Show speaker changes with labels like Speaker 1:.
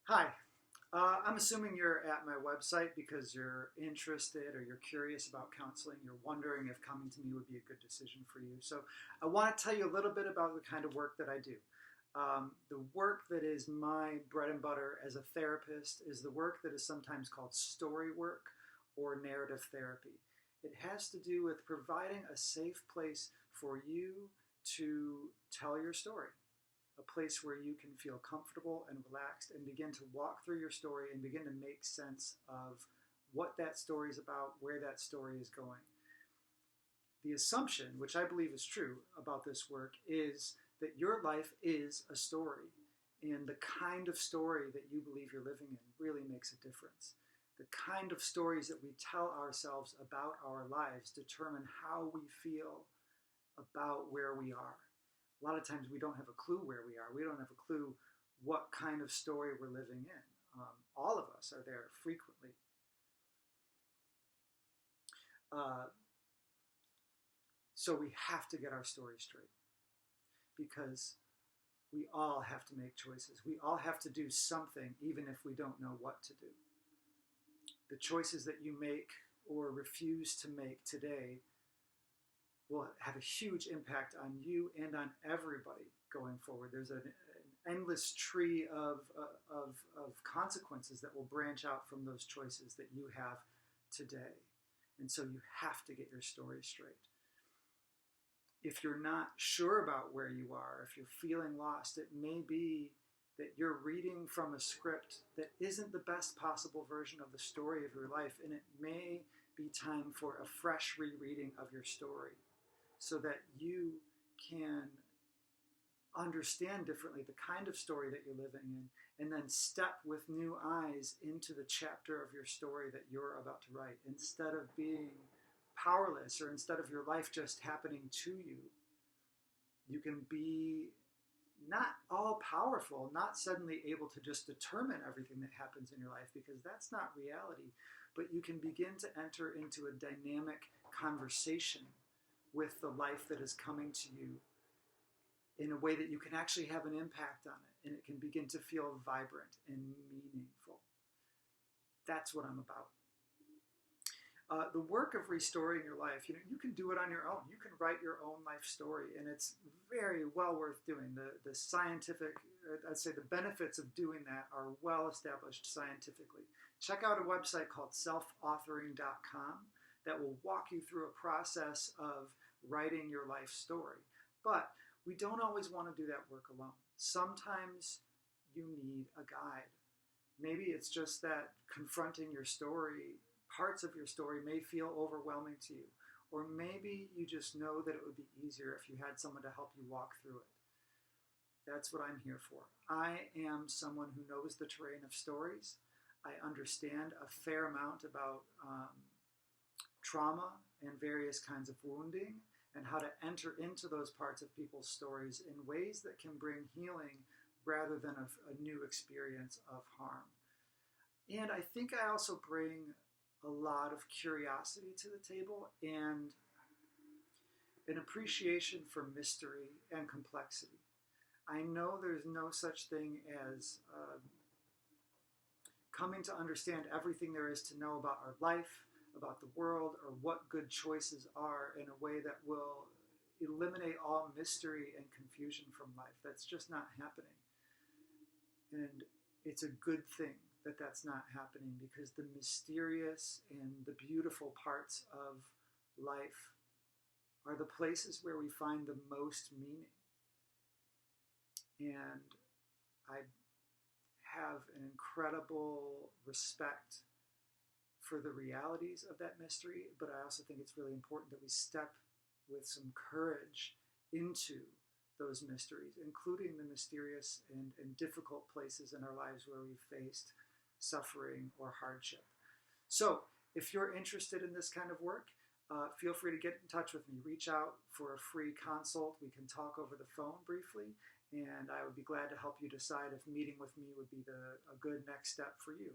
Speaker 1: Hi, I'm assuming you're at my website because you're interested or you're curious about counseling. You're wondering if coming to me would be a good decision for you. So, I want to tell you a little bit about the kind of work that I do. The work that is my bread and butter as a therapist is the work that is sometimes called story work or narrative therapy. It has to do with providing a safe place for you to tell your story, a place where you can feel comfortable and relaxed and begin to walk through your story and begin to make sense of what that story is about, where that story is going. The assumption, which I believe is true about this work, is that your life is a story. And the kind of story that you believe you're living in really makes a difference. The kind of stories that we tell ourselves about our lives determine how we feel about where we are. A lot of times we don't have a clue where we are. We don't have a clue what kind of story we're living in. All of us are there frequently. So we have to get our story straight because we all have to make choices. We all have to do something even if we don't know what to do. The choices that you make or refuse to make today will have a huge impact on you and on everybody going forward. There's an endless tree of consequences that will branch out from those choices that you have today. And so you have to get your story straight. If you're not sure about where you are, if you're feeling lost, it may be that you're reading from a script that isn't the best possible version of the story of your life, and it may be time for a fresh rereading of your story, so that you can understand differently the kind of story that you're living in, and then step with new eyes into the chapter of your story that you're about to write. Instead of being powerless, or instead of your life just happening to you, you can be not all powerful, not suddenly able to just determine everything that happens in your life, because that's not reality, but you can begin to enter into a dynamic conversation with the life that is coming to you in a way that you can actually have an impact on it, and it can begin to feel vibrant and meaningful. That's what I'm about. The work of restoring your life, you can do it on your own. You can write your own life story, and it's very well worth doing. The scientific, I'd say the benefits of doing that are well established scientifically. Check out a website called selfauthoring.com that will walk you through a process of writing your life story. But we don't always want to do that work alone. Sometimes you need a guide. Maybe it's just that confronting your story, parts of your story may feel overwhelming to you. Or maybe you just know that it would be easier if you had someone to help you walk through it. That's what I'm here for. I am someone who knows the terrain of stories. I understand a fair amount about trauma and various kinds of wounding, and how to enter into those parts of people's stories in ways that can bring healing rather than a new experience of harm. And I think I also bring a lot of curiosity to the table and an appreciation for mystery and complexity. I know there's no such thing as coming to understand everything there is to know about our life, about the world, or what good choices are in a way that will eliminate all mystery and confusion from life. That's just not happening. And it's a good thing that that's not happening, because the mysterious and the beautiful parts of life are the places where we find the most meaning. And I have an incredible respect for the realities of that mystery, but I also think it's really important that we step with some courage into those mysteries, including the mysterious and difficult places in our lives where we've faced suffering or hardship. So if you're interested in this kind of work, feel free to get in touch with me. Reach out for a free consult. We can talk over the phone briefly, and I would be glad to help you decide if meeting with me would be a good next step for you.